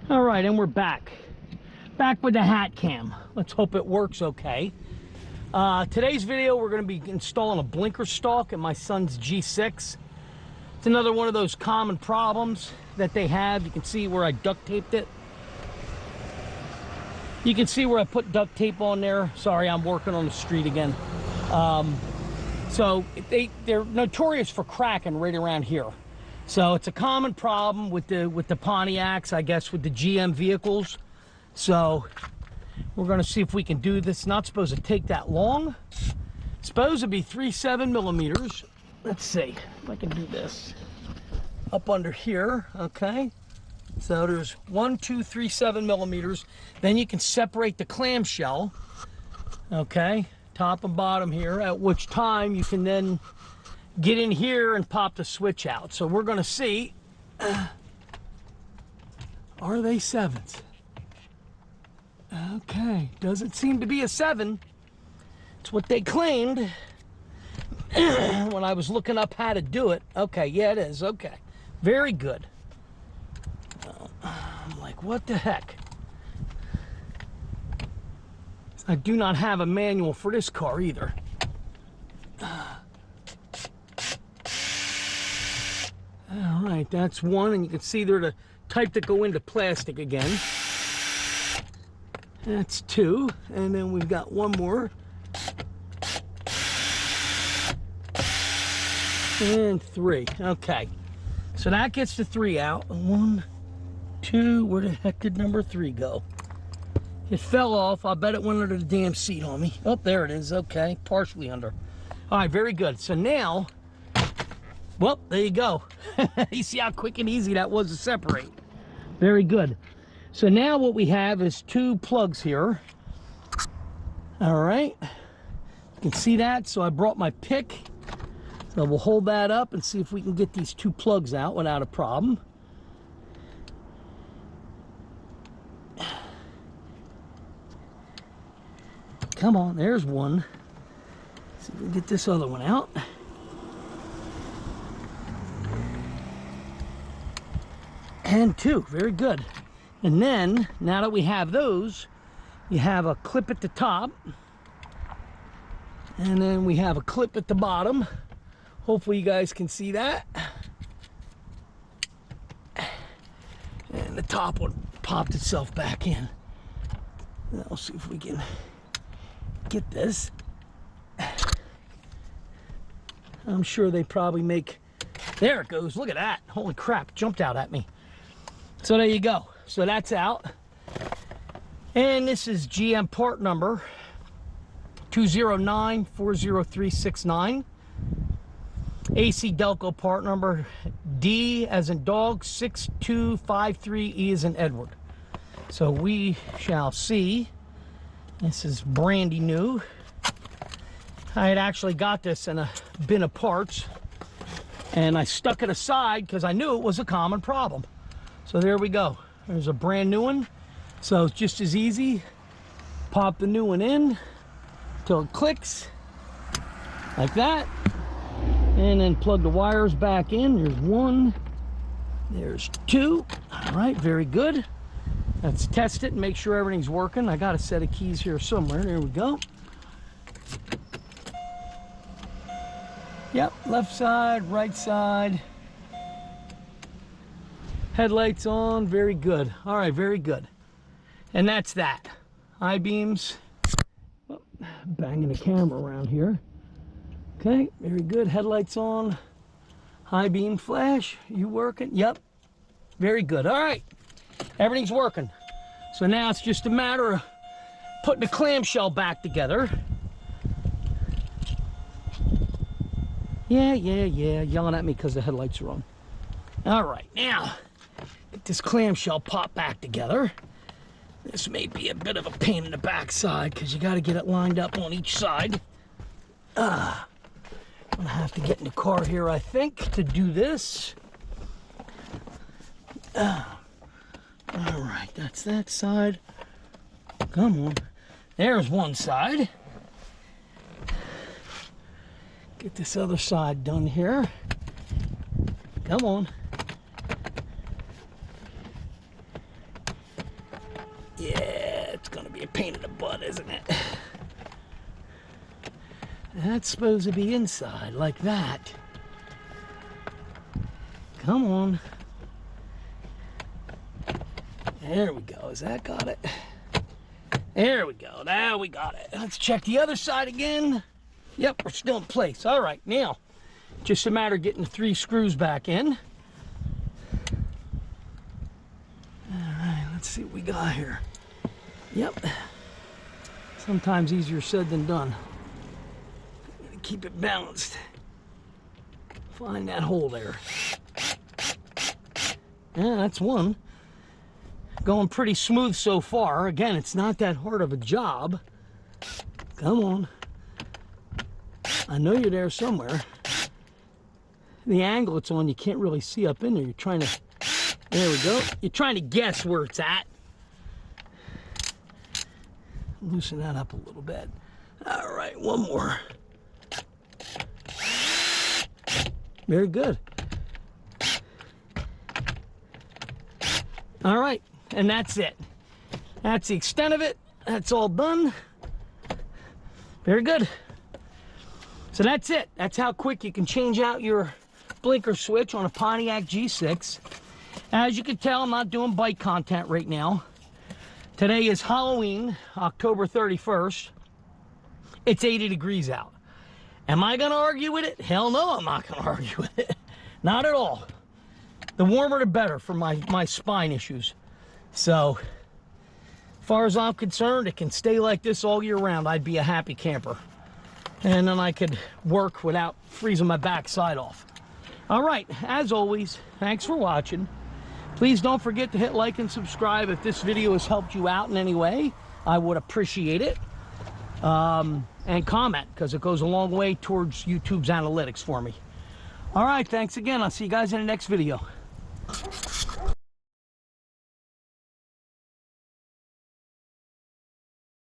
All right, and we're back with the hat cam. Let's hope it works okay. Today's video, we're going to be installing a blinker stalk in my son's G6. It's another one of those common problems that they have. You can see where I duct taped it. You can see where I put duct tape on there. Sorry, I'm working on the street again. So they're notorious for cracking right around here. So it's a common problem with the Pontiacs, I guess, with the GM vehicles. So we're going to see if we can do this. It's not supposed to take that long. It's supposed to be 3.7 millimeters. Let's see if I can do this. Up under here, okay. So there's 1, 2, 3, 7 millimeters. Then you can separate the clamshell, okay, top and bottom here, at which time you can then get in here and pop the switch out. So we're going to see, are they 7s? Okay, doesn't seem to be a 7. It's what they claimed when I was looking up how to do it. Okay, yeah, it is. Okay, very good. I'm like, what the heck? I do not have a manual for this car either. All right, that's one, and you can see they're the type that go into plastic again. That's 2, and then we've got one more. And 3, okay. So that gets the 3 out. 1, 2, where the heck did number 3 go? It fell off. I bet it went under the damn seat on me. Oh, there it is, okay, partially under. All right, very good. So now, well, there you go. You see how quick and easy that was to separate. Very good. So now what we have is 2 plugs here. All right. You can see that. So I brought my pick. So we'll hold that up and see if we can get these 2 plugs out without a problem. Come on, there's one. See if we can get this other one out. And 2, very good. And then, now that we have those, you have a clip at the top. And then we have a clip at the bottom. Hopefully you guys can see that. And the top one popped itself back in. Now, let's see if we can get this. I'm sure they probably make... There it goes. Look at that. Holy crap. Jumped out at me. So there you go. So that's out. And this is GM part number 209-40369. AC Delco part number D as in dog 6253E as in Edward. So we shall see. This is brandy new. I had actually got this in a bin of parts, and I stuck it aside because I knew it was a common problem. So there we go. There's a brand new one. So it's just as easy. Pop the new one in till it clicks like that, and then plug the wires back in. There's 1, there's 2. All right, very good. Let's test it and make sure everything's working. I got a set of keys here somewhere. There we go. Yep, left side, right side. Headlights on, very good. All right, very good. And that's that. High beams. Oh, banging the camera around here. Okay, very good. Headlights on. High beam flash. You working? Yep. Very good. All right. Everything's working. So now it's just a matter of putting the clamshell back together. Yeah. Yelling at me because the headlights are on. All right, now get this clamshell pop back together. This may be a bit of a pain in the backside because you got to get it lined up on each side. I'm gonna have to get in the car here, I think, to do this. All right, that's that side. Come on. There's one side. Get this other side done here. Come on. butt, isn't it? That's supposed to be inside, like that. Come on. There we go. Has that got it? There we go. Now we got it. Let's check the other side again. Yep, we're still in place. All right, now, just a matter of getting the 3 screws back in. All right, let's see what we got here. Yep. Sometimes easier said than done. Keep it balanced. Find that hole there. Yeah, that's one. Going pretty smooth so far. Again, it's not that hard of a job. Come on. I know you're there somewhere. The angle it's on, you can't really see up in there. You're trying to, there we go. You're trying to guess where it's at. Loosen that up a little bit. All right, one more. Very good. All right, and that's it. That's the extent of it. That's all done. Very good. So that's it. That's how quick you can change out your blinker switch on a Pontiac G6. As you can tell, I'm not doing bike content right now. Today is Halloween, October 31st. It's 80 degrees out. Am I going to argue with it? Hell no, I'm not going to argue with it. Not at all. The warmer the better for my spine issues. So, as far as I'm concerned, it can stay like this all year round. I'd be a happy camper. And then I could work without freezing my backside off. All right, as always, thanks for watching. Please don't forget to hit like and subscribe if this video has helped you out in any way. I would appreciate it. And comment, because it goes a long way towards YouTube's analytics for me. All right, thanks again. I'll see you guys in the next video.